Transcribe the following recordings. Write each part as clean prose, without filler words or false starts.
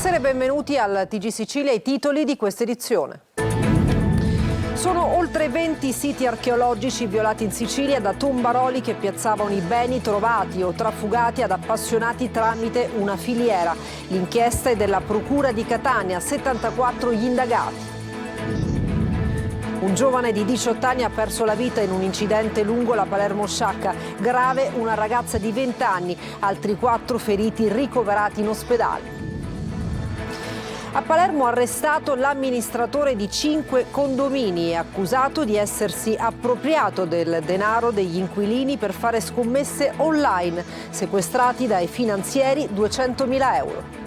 Buonasera e benvenuti al TG Sicilia, i titoli di questa edizione. Sono oltre 20 siti archeologici violati in Sicilia da tombaroli che piazzavano i beni trovati o trafugati ad appassionati tramite una filiera. L'inchiesta è della Procura di Catania, 74 gli indagati. Un giovane di 18 anni ha perso la vita in un incidente lungo la Palermo-Sciacca. Grave una ragazza di 20 anni, altri 4 feriti ricoverati in ospedale. A Palermo arrestato l'amministratore di 5 condomini e accusato di essersi appropriato del denaro degli inquilini per fare scommesse online, sequestrati dai finanzieri 200.000 euro.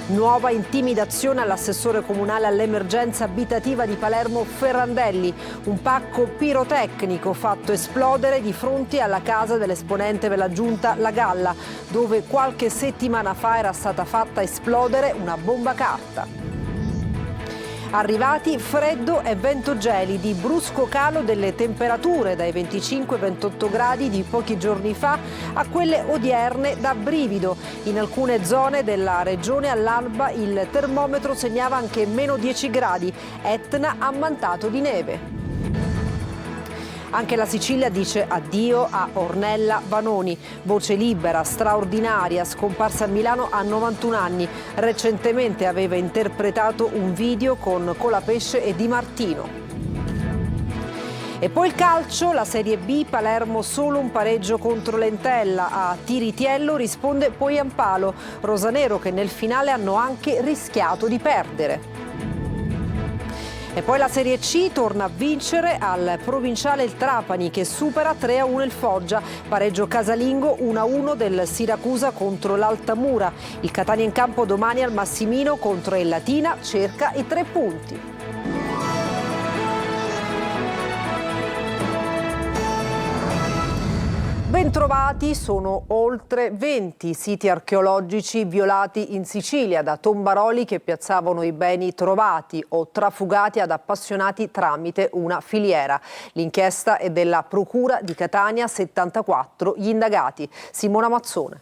Nuova intimidazione all'assessore comunale all'emergenza abitativa di Palermo Ferrandelli. Un pacco pirotecnico fatto esplodere di fronte alla casa dell'esponente della giunta La Galla, dove qualche settimana fa era stata fatta esplodere una bomba carta. Arrivati freddo e vento gelidi, brusco calo delle temperature dai 25 ai 28 gradi di pochi giorni fa a quelle odierne da brivido. In alcune zone della regione all'alba il termometro segnava anche meno 10 gradi, Etna ammantato di neve. Anche la Sicilia dice addio a Ornella Vanoni, voce libera, straordinaria, scomparsa a Milano a 91 anni. Recentemente aveva interpretato un video con Colapesce e Di Martino. E poi il calcio, la Serie B, Palermo solo un pareggio contro l'Entella. A Tiritiello risponde Poyampalo, rosanero che nel finale hanno anche rischiato di perdere. E poi la Serie C torna a vincere al provinciale il Trapani che supera 3-1 il Foggia, pareggio casalingo 1-1 del Siracusa contro l'Altamura. Il Catania in campo domani al Massimino contro il Latina cerca i 3 punti. Bentrovati, sono oltre 20 siti archeologici violati in Sicilia da tombaroli che piazzavano i beni trovati o trafugati ad appassionati tramite una filiera. L'inchiesta è della Procura di Catania, 74 gli indagati. Simona Mazzone.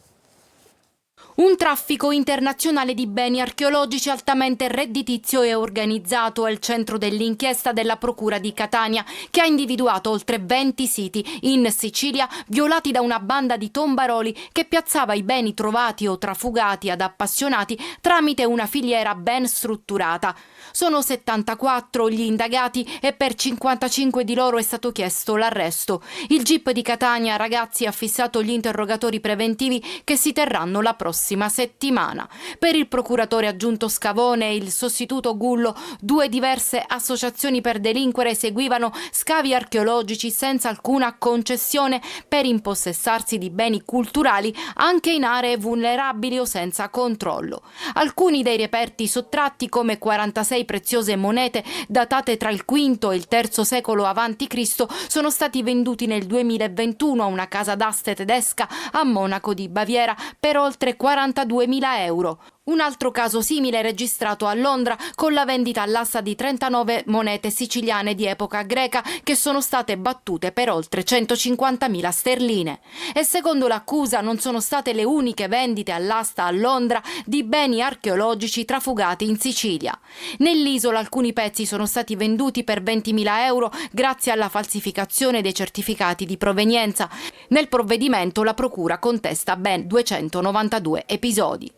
Un traffico internazionale di beni archeologici altamente redditizio e organizzato è il centro dell'inchiesta della Procura di Catania, che ha individuato oltre 20 siti in Sicilia violati da una banda di tombaroli che piazzava i beni trovati o trafugati ad appassionati tramite una filiera ben strutturata. Sono 74 gli indagati e per 55 di loro è stato chiesto l'arresto. Il GIP di Catania Ragazzi ha fissato gli interrogatori preventivi che si terranno la prossima settimana. Per il procuratore aggiunto Scavone e il sostituto Gullo, 2 diverse associazioni per delinquere eseguivano scavi archeologici senza alcuna concessione per impossessarsi di beni culturali anche in aree vulnerabili o senza controllo. Alcuni dei reperti sottratti, come 46 preziose monete datate tra il V e il III secolo a.C., sono stati venduti nel 2021 a una casa d'aste tedesca a Monaco di Baviera per oltre 42.000 euro. Un altro caso simile è registrato a Londra con la vendita all'asta di 39 monete siciliane di epoca greca che sono state battute per oltre 150.000 sterline. E secondo l'accusa non sono state le uniche vendite all'asta a Londra di beni archeologici trafugati in Sicilia. Nell'isola alcuni pezzi sono stati venduti per 20.000 euro grazie alla falsificazione dei certificati di provenienza. Nel provvedimento la procura contesta ben 292 episodi.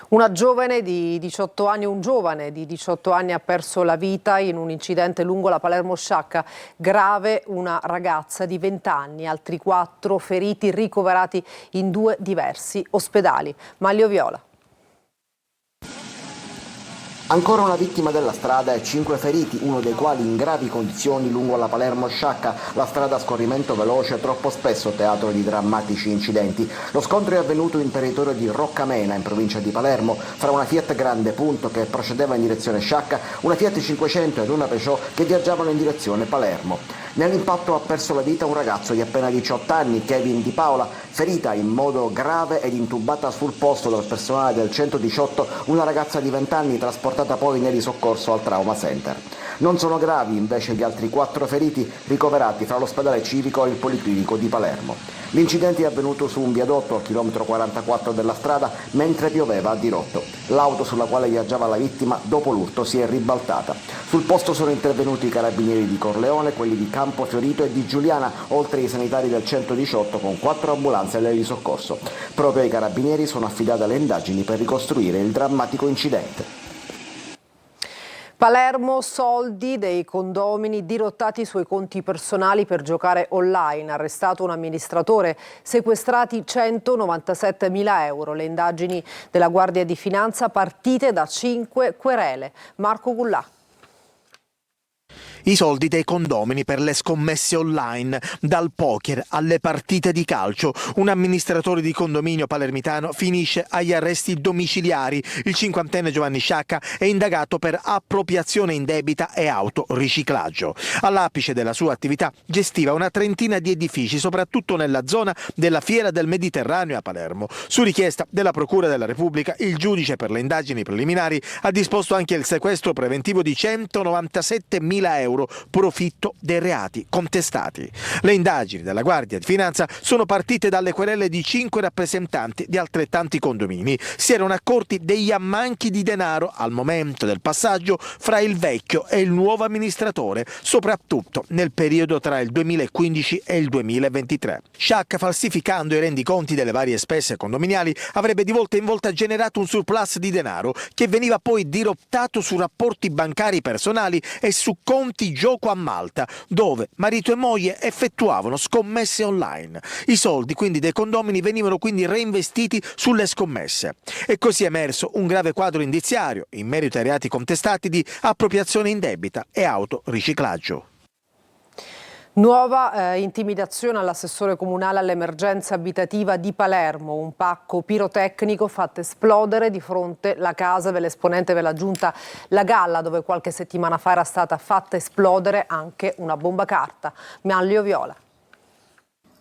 Un giovane di 18 anni ha perso la vita in un incidente lungo la Palermo-Sciacca. Grave una ragazza di 20 anni, altri 4 feriti ricoverati in 2 diversi ospedali. Maglio Viola. Ancora una vittima della strada e 5 feriti, uno dei quali in gravi condizioni lungo la Palermo-Sciacca, la strada a scorrimento veloce troppo spesso teatro di drammatici incidenti. Lo scontro è avvenuto in territorio di Roccamena, in provincia di Palermo, fra una Fiat Grande Punto che procedeva in direzione Sciacca, una Fiat 500 ed una Peugeot che viaggiavano in direzione Palermo. Nell'impatto ha perso la vita un ragazzo di appena 18 anni, Kevin Di Paola, ferita in modo grave ed intubata sul posto dal personale del 118 una ragazza di 20 anni trasportata poi in elisoccorso al Trauma Center. Non sono gravi invece gli altri 4 feriti ricoverati fra l'ospedale civico e il policlinico di Palermo. L'incidente è avvenuto su un viadotto al chilometro 44 della strada mentre pioveva a dirotto. L'auto sulla quale viaggiava la vittima dopo l'urto si è ribaltata. Sul posto sono intervenuti i carabinieri di Corleone, quelli di Campofiorito e di Giuliana, oltre ai sanitari del 118 con 4 ambulanze all'elisoccorso. Proprio ai carabinieri sono affidate le indagini per ricostruire il drammatico incidente. Palermo, soldi dei condomini dirottati sui conti personali per giocare online. Arrestato un amministratore, sequestrati 197.000 euro. Le indagini della Guardia di Finanza partite da 5 querele. Marco Gullà. I soldi dei condomini per le scommesse online, dal poker alle partite di calcio. Un amministratore di condominio palermitano finisce agli arresti domiciliari. Il 50enne Giovanni Sciacca è indagato per appropriazione indebita e autoriciclaggio. All'apice della sua attività gestiva una trentina di edifici, soprattutto nella zona della Fiera del Mediterraneo a Palermo. Su richiesta della Procura della Repubblica, il giudice per le indagini preliminari ha disposto anche il sequestro preventivo di 197.000 euro, profitto dei reati contestati. Le indagini della Guardia di Finanza sono partite dalle querele di 5 rappresentanti di altrettanti condomini. Si erano accorti degli ammanchi di denaro al momento del passaggio fra il vecchio e il nuovo amministratore, soprattutto nel periodo tra il 2015 e il 2023. Sciacca, falsificando i rendiconti delle varie spese condominiali, avrebbe di volta in volta generato un surplus di denaro che veniva poi dirottato su rapporti bancari personali e su conti gioco a Malta, dove marito e moglie effettuavano scommesse online. I soldi quindi dei condomini venivano quindi reinvestiti sulle scommesse. E così è emerso un grave quadro indiziario in merito ai reati contestati di appropriazione indebita e autoriciclaggio. Nuova intimidazione all'assessore comunale all'emergenza abitativa di Palermo, un pacco pirotecnico fatto esplodere di fronte alla casa dell'esponente della giunta La Galla, dove qualche settimana fa era stata fatta esplodere anche una bomba carta. Manlio Viola.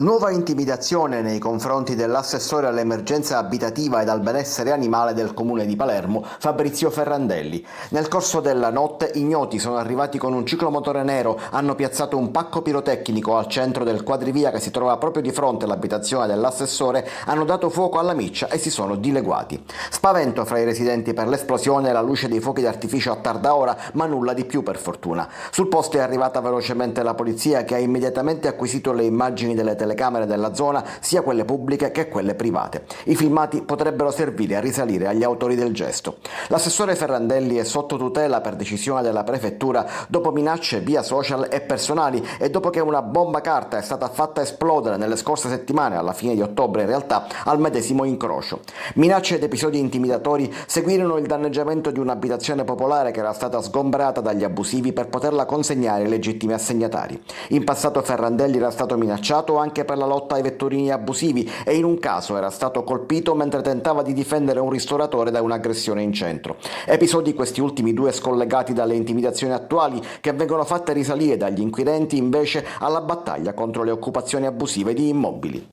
Nuova intimidazione nei confronti dell'assessore all'emergenza abitativa ed al benessere animale del comune di Palermo, Fabrizio Ferrandelli. Nel corso della notte ignoti sono arrivati con un ciclomotore nero, hanno piazzato un pacco pirotecnico al centro del quadrivia che si trova proprio di fronte all'abitazione dell'assessore, hanno dato fuoco alla miccia e si sono dileguati. Spavento fra i residenti per l'esplosione e la luce dei fuochi d'artificio a tarda ora, ma nulla di più per fortuna. Sul posto è arrivata velocemente la polizia, che ha immediatamente acquisito le immagini delle telecamere della zona, sia quelle pubbliche che quelle private. I filmati potrebbero servire a risalire agli autori del gesto. L'assessore Ferrandelli è sotto tutela per decisione della prefettura dopo minacce via social e personali e dopo che una bomba carta è stata fatta esplodere nelle scorse settimane, alla fine di ottobre in realtà, al medesimo incrocio. Minacce ed episodi intimidatori seguirono il danneggiamento di un'abitazione popolare che era stata sgombrata dagli abusivi per poterla consegnare ai legittimi assegnatari. In passato Ferrandelli era stato minacciato anche per la lotta ai vetturini abusivi e in un caso era stato colpito mentre tentava di difendere un ristoratore da un'aggressione in centro. Episodi questi ultimi due scollegati dalle intimidazioni attuali, che vengono fatte risalire dagli inquirenti invece alla battaglia contro le occupazioni abusive di immobili.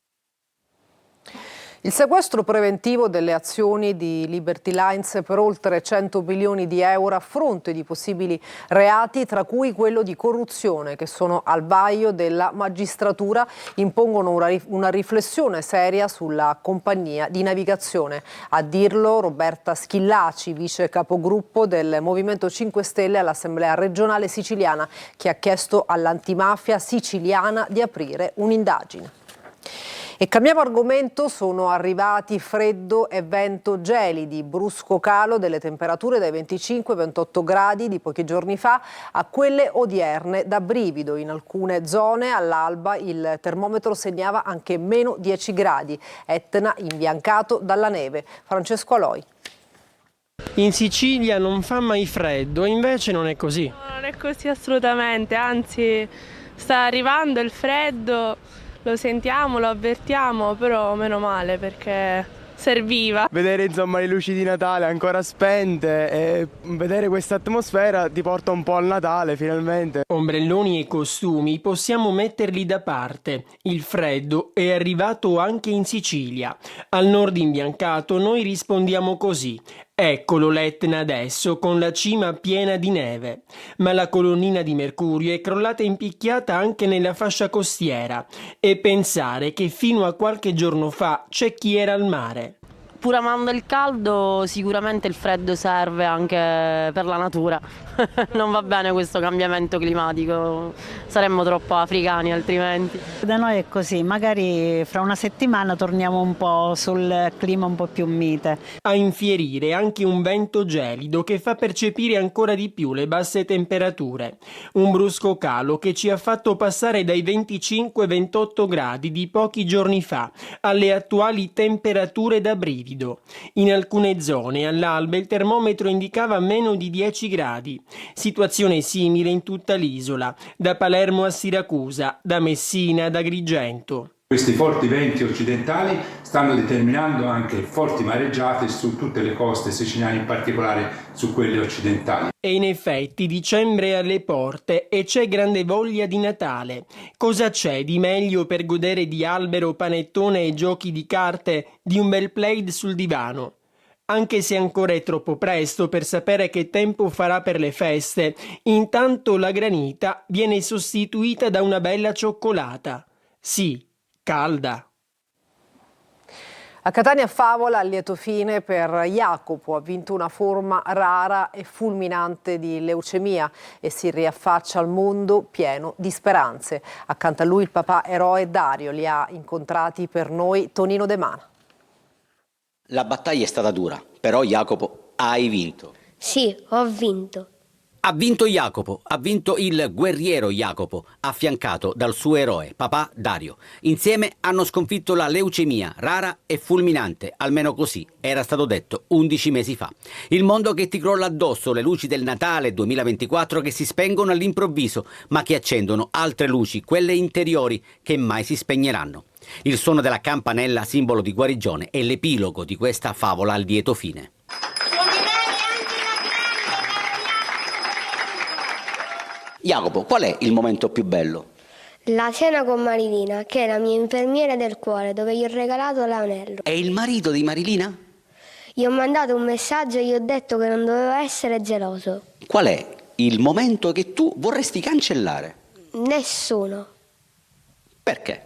Il sequestro preventivo delle azioni di Liberty Lines per oltre 100 milioni di euro a fronte di possibili reati, tra cui quello di corruzione, che sono al vaglio della magistratura, impongono una riflessione seria sulla compagnia di navigazione. A dirlo Roberta Schillaci, vice capogruppo del Movimento 5 Stelle all'Assemblea regionale siciliana, che ha chiesto all'antimafia siciliana di aprire un'indagine. E cambiamo argomento, sono arrivati freddo e vento gelidi, brusco calo delle temperature dai 25 ai 28 gradi di pochi giorni fa a quelle odierne da brivido. In alcune zone all'alba il termometro segnava anche meno 10 gradi, Etna imbiancato dalla neve. Francesco Aloi. In Sicilia non fa mai freddo, invece non è così. No, non è così assolutamente, anzi sta arrivando il freddo. Lo sentiamo, lo avvertiamo, però meno male perché serviva. Vedere insomma le luci di Natale ancora spente e vedere questa atmosfera ti porta un po' al Natale finalmente. Ombrelloni e costumi possiamo metterli da parte. Il freddo è arrivato anche in Sicilia. Al nord imbiancato noi rispondiamo così. Eccolo l'Etna adesso, con la cima piena di neve. Ma la colonnina di mercurio è crollata impicchiata anche nella fascia costiera. E pensare che fino a qualche giorno fa c'è chi era al mare. Pur amando il caldo, sicuramente il freddo serve anche per la natura. Non va bene questo cambiamento climatico, saremmo troppo africani altrimenti. Da noi è così, magari fra una settimana torniamo un po' sul clima un po' più mite. A infierire anche un vento gelido che fa percepire ancora di più le basse temperature. Un brusco calo che ci ha fatto passare dai 25-28 gradi di pochi giorni fa alle attuali temperature da brivido. In alcune zone all'alba il termometro indicava meno di 10 gradi. Situazione simile in tutta l'isola, da Palermo a Siracusa, da Messina ad Agrigento. Questi forti venti occidentali stanno determinando anche forti mareggiate su tutte le coste siciliane, in particolare su quelle occidentali. E in effetti dicembre è alle porte e c'è grande voglia di Natale. Cosa c'è di meglio per godere di albero, panettone e giochi di carte di un bel plaid sul divano? Anche se ancora è troppo presto per sapere che tempo farà per le feste, intanto la granita viene sostituita da una bella cioccolata. Sì, calda. A Catania favola a lieto fine per Jacopo, ha vinto una forma rara e fulminante di leucemia e si riaffaccia al mondo pieno di speranze. Accanto a lui il papà eroe Dario, li ha incontrati per noi Tonino De Mana. La battaglia è stata dura, però Jacopo, hai vinto. Sì, ho vinto. Ha vinto Jacopo, ha vinto il guerriero Jacopo, affiancato dal suo eroe, papà Dario. Insieme hanno sconfitto la leucemia, rara e fulminante, almeno così era stato detto 11 mesi fa. Il mondo che ti crolla addosso, le luci del Natale 2024 che si spengono all'improvviso, ma che accendono altre luci, quelle interiori, che mai si spegneranno. Il suono della campanella, simbolo di guarigione, è l'epilogo di questa favola al lieto fine. Jacopo, qual è il momento più bello? La cena con Marilina, che è la mia infermiera del cuore, dove gli ho regalato l'anello. È il marito di Marilina? Gli ho mandato un messaggio e gli ho detto che non doveva essere geloso. Qual è il momento che tu vorresti cancellare? Nessuno. Perché?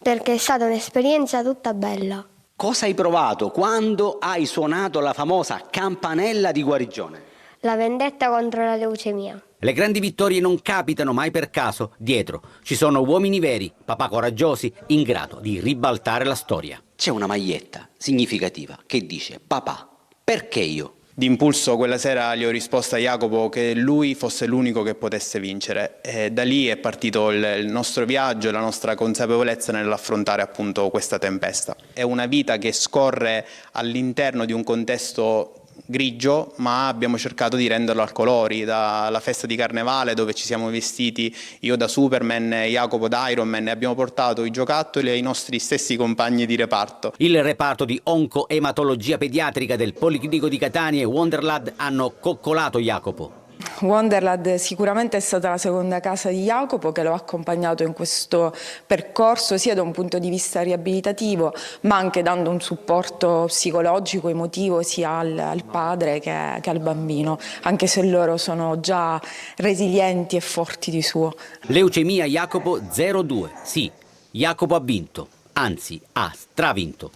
Perché è stata un'esperienza tutta bella. Cosa hai provato quando hai suonato la famosa campanella di guarigione? La vendetta contro la leucemia. Le grandi vittorie non capitano mai per caso. Dietro ci sono uomini veri, papà coraggiosi, in grado di ribaltare la storia. C'è una maglietta significativa che dice: papà, perché io? D'impulso quella sera gli ho risposto a Jacopo che lui fosse l'unico che potesse vincere, e da lì è partito il nostro viaggio e la nostra consapevolezza nell'affrontare appunto questa tempesta. È una vita che scorre all'interno di un contesto grigio, ma abbiamo cercato di renderlo a colori, dalla festa di Carnevale dove ci siamo vestiti io da Superman e Jacopo da Iron Man, e abbiamo portato i giocattoli ai nostri stessi compagni di reparto. Il reparto di oncoematologia pediatrica del Policlinico di Catania e Wonderland hanno coccolato Jacopo. Wonderland sicuramente è stata la seconda casa di Jacopo, che lo ha accompagnato in questo percorso sia da un punto di vista riabilitativo, ma anche dando un supporto psicologico, emotivo sia al padre che al bambino, anche se loro sono già resilienti e forti di suo. Leucemia Jacopo 02. Sì, Jacopo ha vinto, anzi ha stravinto.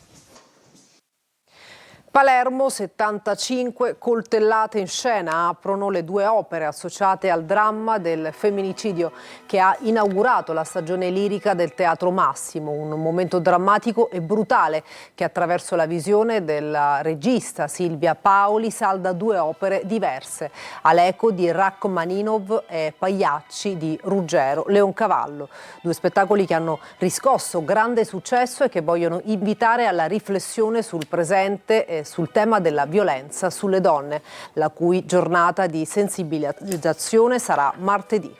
Palermo, 75 coltellate in scena, aprono le due opere associate al dramma del femminicidio che ha inaugurato la stagione lirica del Teatro Massimo, un momento drammatico e brutale che attraverso la visione della regista Silvia Paoli salda due opere diverse, Aleco di Rachmaninov e Pagliacci di Ruggero Leoncavallo, due spettacoli che hanno riscosso grande successo e che vogliono invitare alla riflessione sul presente e sul tema della violenza sulle donne, la cui giornata di sensibilizzazione sarà martedì.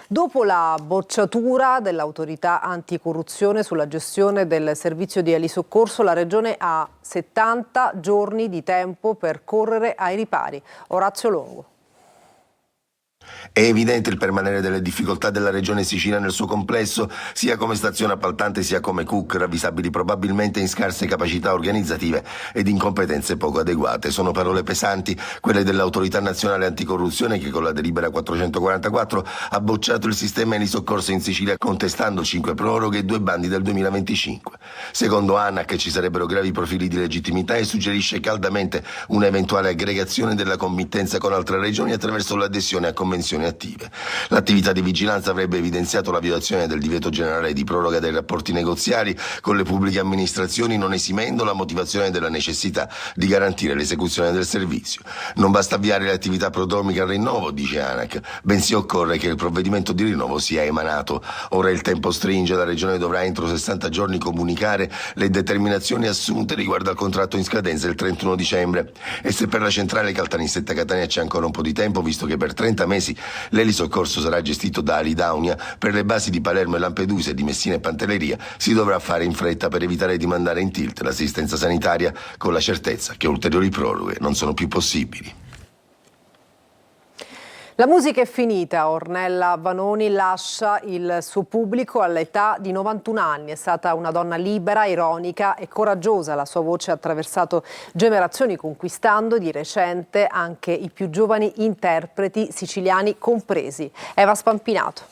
Dopo la bocciatura dell'autorità anticorruzione sulla gestione del servizio di elisoccorso, la Regione ha 70 giorni di tempo per correre ai ripari. Orazio Longo. È evidente il permanere delle difficoltà della regione Sicilia nel suo complesso, sia come stazione appaltante sia come CUC, ravvisabili probabilmente in scarse capacità organizzative ed in competenze poco adeguate. Sono parole pesanti, quelle dell'Autorità Nazionale Anticorruzione, che con la delibera 444 ha bocciato il sistema elisoccorso in Sicilia, contestando 5 proroghe e 2 bandi del 2025. Secondo ANAC ci sarebbero gravi profili di legittimità e suggerisce caldamente un'eventuale aggregazione della committenza con altre regioni attraverso l'adesione a convenzioni attive. L'attività di vigilanza avrebbe evidenziato la violazione del divieto generale di proroga dei rapporti negoziali con le pubbliche amministrazioni, non esimendo la motivazione della necessità di garantire l'esecuzione del servizio. Non basta avviare le attività prodromiche al rinnovo, dice ANAC, bensì occorre che il provvedimento di rinnovo sia emanato. Ora il tempo stringe, la regione dovrà entro 60 giorni comunicare le determinazioni assunte riguardo al contratto in scadenza il 31 dicembre. E se per la centrale Caltanissetta Catania c'è ancora un po' di tempo, visto che per 30 mesi l'elisoccorso sarà gestito da Alidaunia, per le basi di Palermo e Lampedusa e di Messina e Pantelleria si dovrà fare in fretta per evitare di mandare in tilt l'assistenza sanitaria, con la certezza che ulteriori proroghe non sono più possibili. La musica è finita, Ornella Vanoni lascia il suo pubblico all'età di 91 anni. È stata una donna libera, ironica e coraggiosa. La sua voce ha attraversato generazioni, conquistando di recente anche i più giovani interpreti siciliani compresi. Eva Spampinato.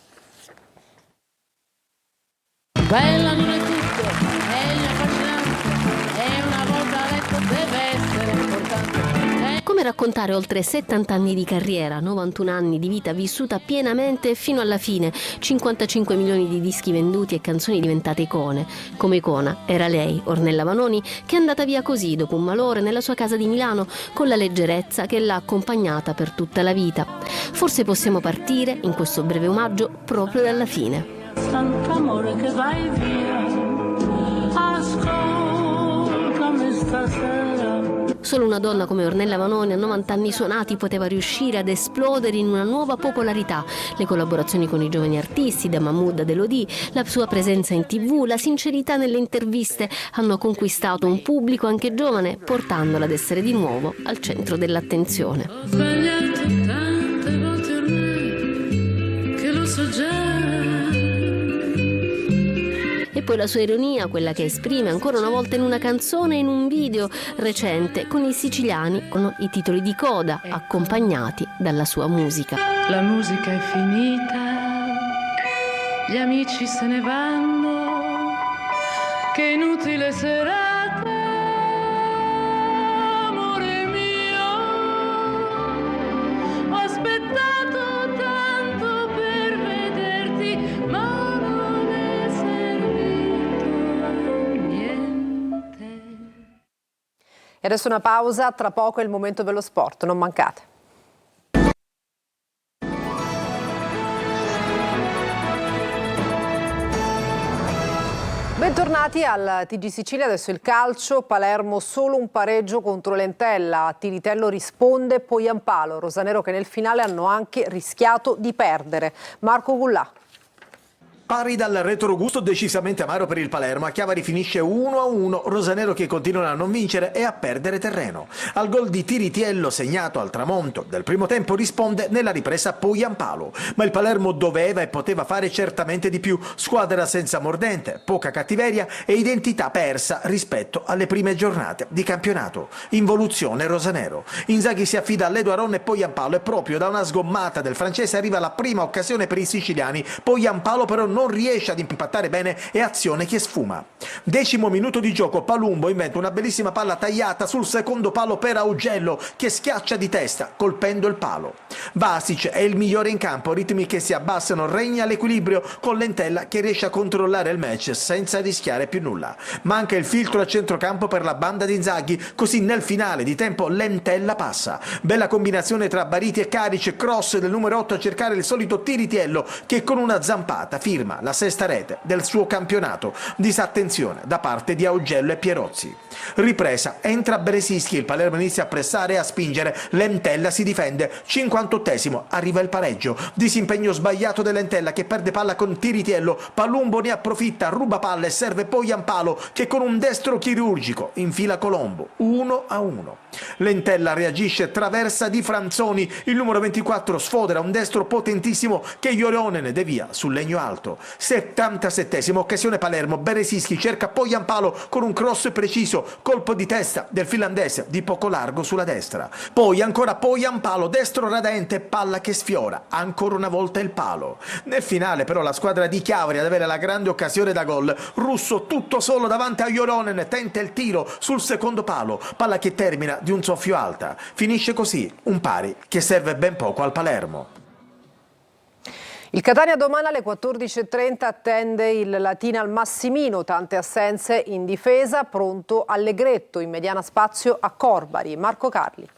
Bella non è tutto, è affascinante, è una volta letto, deve essere importante. Come raccontare oltre 70 anni di carriera, 91 anni di vita vissuta pienamente fino alla fine, 55 milioni di dischi venduti e canzoni diventate icone. Come icona era lei, Ornella Vanoni, che è andata via così dopo un malore nella sua casa di Milano, con la leggerezza che l'ha accompagnata per tutta la vita. Forse possiamo partire in questo breve omaggio proprio dalla fine. Amore che vai via, ascoltami stasera. Solo una donna come Ornella Vanoni a 90 anni suonati poteva riuscire ad esplodere in una nuova popolarità. Le collaborazioni con i giovani artisti, da Mahmood ad Elodie, la sua presenza in TV, la sincerità nelle interviste hanno conquistato un pubblico anche giovane, portandola ad essere di nuovo al centro dell'attenzione. Ho sbagliato tante volte ormai, che lo so già. E poi la sua ironia, quella che esprime ancora una volta in una canzone e in un video recente con i siciliani, con i titoli di coda accompagnati dalla sua musica. La musica è finita, gli amici se ne vanno, che inutile serata, amore mio, ho aspettato tanto per vederti, ma e adesso una pausa, tra poco è il momento dello sport, non mancate. Bentornati al TG Sicilia, adesso il calcio. Palermo solo un pareggio contro l'Entella, a Tiritello risponde Poyampalo, rosanero che nel finale hanno anche rischiato di perdere. Marco Gullà. Pari dal retrogusto decisamente amaro per il Palermo, a Chiavari finisce 1-1, rosanero che continuano a non vincere e a perdere terreno. Al gol di Tiritiello segnato al tramonto del primo tempo risponde nella ripresa Poyampalo, ma il Palermo doveva e poteva fare certamente di più, squadra senza mordente, poca cattiveria e identità persa rispetto alle prime giornate di campionato. Involuzione rosanero. Inzaghi si affida all'Edo Aron e Poyampalo e proprio da una sgommata del francese arriva la prima occasione per i siciliani. Poyampalo però non riesce ad impattare bene e azione che sfuma. 10° minuto di gioco, Palumbo inventa una bellissima palla tagliata sul secondo palo per Augello che schiaccia di testa colpendo il palo. Vasic è il migliore in campo, ritmi che si abbassano, regna l'equilibrio con l'Entella che riesce a controllare il match senza rischiare più nulla. Manca il filtro a centrocampo per la banda di Inzaghi, così nel finale di tempo l'Entella passa. Bella combinazione tra Bariti e Caric, cross del numero 8 a cercare il solito Tiritiello che con una zampata firma firma la 6ª rete del suo campionato. Disattenzione da parte di Augello e Pierozzi. Ripresa, entra Beresischi, il Palermo inizia a pressare e a spingere, Lentella si difende, 58esimo, arriva il pareggio, disimpegno sbagliato dell'Entella che perde palla con Tiritiello, Palumbo ne approfitta, ruba palla e serve poi Ampalo che con un destro chirurgico infila Colombo, 1-1. Lentella reagisce, traversa di Franzoni, il numero 24 sfodera un destro potentissimo che Ioronen devia sul legno alto. 77esimo, occasione Palermo, Beresischi cerca poi Ampalo con un cross preciso, colpo di testa del finlandese di poco largo sulla destra. Poi ancora poi Ampalo, destro radente, palla che sfiora, ancora una volta il palo. Nel finale però la squadra di Chiavari ad avere la grande occasione da gol, Russo tutto solo davanti a Ioronen, tenta il tiro sul secondo palo, palla che termina di un soffio alta. Finisce così un pari che serve ben poco al Palermo. Il Catania domani alle 14:30 attende il Latina al Massimino, tante assenze in difesa, pronto Allegretto, in mediana spazio a Corbari. Marco Carli.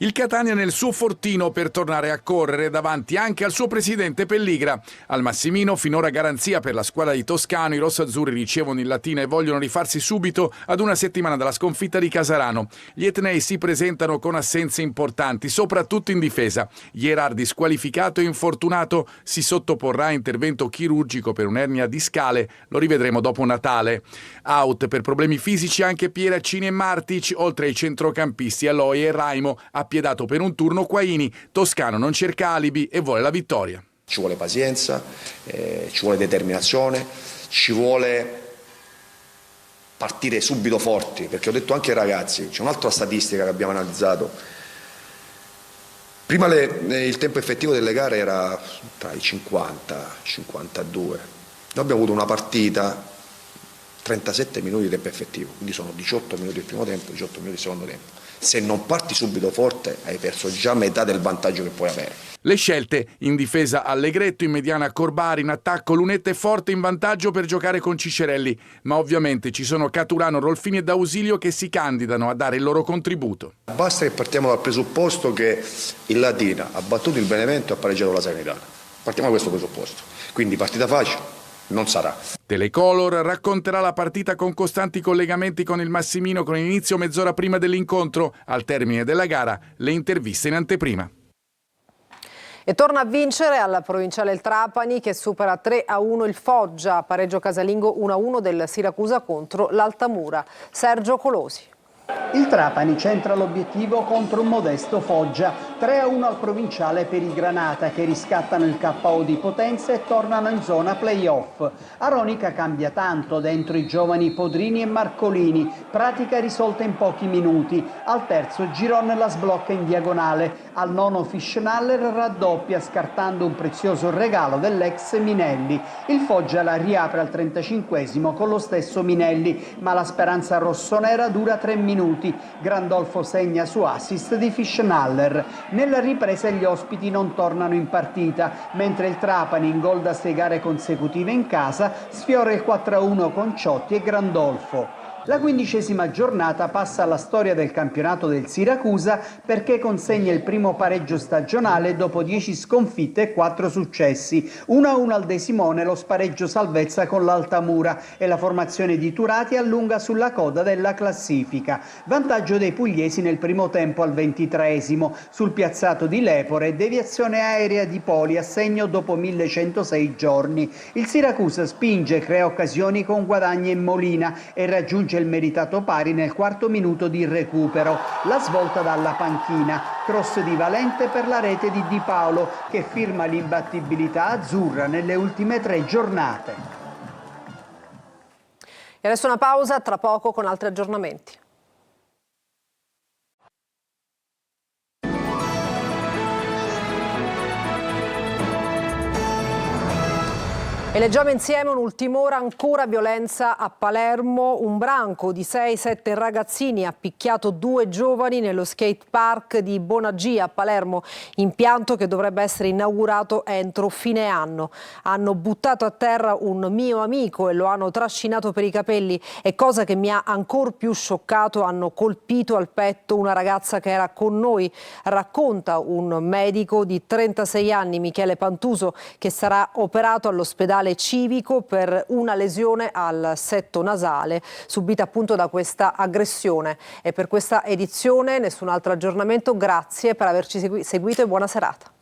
Il Catania nel suo fortino per tornare a correre davanti anche al suo presidente Pelligra. Al Massimino finora garanzia per la squadra di Toscano, i rossazzurri ricevono il Latina e vogliono rifarsi subito ad una settimana dalla sconfitta di Casarano. Gli etnei si presentano con assenze importanti, soprattutto in difesa. Gherardi squalificato e infortunato si sottoporrà a intervento chirurgico per un'ernia discale, lo rivedremo dopo Natale. Out per problemi fisici anche Pieraccini e Martic, oltre ai centrocampisti Aloi e Raimo, appiedato per un turno Quaini. Toscano non cerca alibi e vuole la vittoria. Ci vuole pazienza, ci vuole determinazione, ci vuole partire subito forti, perché ho detto anche ai ragazzi, c'è un'altra statistica che abbiamo analizzato. Prima il tempo effettivo delle gare era tra i 50 e i 52. Noi abbiamo avuto una partita 37 minuti di tempo effettivo, quindi sono 18 minuti il primo tempo, 18 minuti il secondo tempo. Se non parti subito forte hai perso già metà del vantaggio che puoi avere. Le scelte: in difesa Allegretto, in mediana Corbari, in attacco Lunetta è forte in vantaggio per giocare con Ciccerelli, ma ovviamente ci sono Caturano, Rolfini e D'Ausilio che si candidano a dare il loro contributo. Basta che partiamo dal presupposto che il Latina ha battuto il Benevento e ha pareggiato la Salernitana. Partiamo da questo presupposto, quindi partita facile non sarà. Telecolor racconterà la partita con costanti collegamenti con il Massimino, con inizio mezz'ora prima dell'incontro. Al termine della gara le interviste in anteprima. E torna a vincere alla provinciale il Trapani che supera 3-1 il Foggia, pareggio casalingo 1-1 del Siracusa contro l'Altamura. Sergio Colosi. Il Trapani centra l'obiettivo contro un modesto Foggia, 3-1 al provinciale per i Granata che riscattano il KO di Potenza e tornano in zona play-off. Aronica cambia tanto dentro i giovani Podrini e Marcolini, pratica risolta in pochi minuti. Al terzo Giron la sblocca in diagonale, al nono Fischnaller raddoppia scartando un prezioso regalo dell'ex Minelli. Il Foggia la riapre al 35esimo con lo stesso Minelli, ma la speranza rossonera dura 3 minuti. Grandolfo segna su assist di Fischnaller. Nella ripresa gli ospiti non tornano in partita, mentre il Trapani, in gol da 6 gare consecutive in casa, sfiora il 4-1 con Ciotti e Grandolfo. La 15ª giornata passa alla storia del campionato del Siracusa perché consegna il primo pareggio stagionale dopo 10 sconfitte e 4 successi. 1-1 al De Simone lo spareggio salvezza con l'Altamura e la formazione di Turati allunga sulla coda della classifica. Vantaggio dei pugliesi nel primo tempo al 23esimo. Sul piazzato di Lepore, deviazione aerea di Poli a segno dopo 1106 giorni. Il Siracusa spinge, crea occasioni con Guadagni e Molina e raggiunge il meritato pari nel 4° minuto di recupero. La svolta dalla panchina, cross di Valente per la rete di Di Paolo che firma l'imbattibilità azzurra nelle ultime 3 giornate. E adesso una pausa, tra poco con altri aggiornamenti. E leggiamo insieme un'ultima ora, ancora violenza a Palermo. Un branco di 6-7 ragazzini ha picchiato 2 giovani nello skate park di Bonagia a Palermo, impianto che dovrebbe essere inaugurato entro fine anno. Hanno buttato a terra un mio amico e lo hanno trascinato per i capelli e, cosa che mi ha ancor più scioccato, hanno colpito al petto una ragazza che era con noi. Racconta un medico di 36 anni, Michele Pantuso, che sarà operato all'ospedale liceo civico per una lesione al setto nasale subita appunto da questa aggressione. E per questa edizione nessun altro aggiornamento. Grazie per averci seguito e buona serata.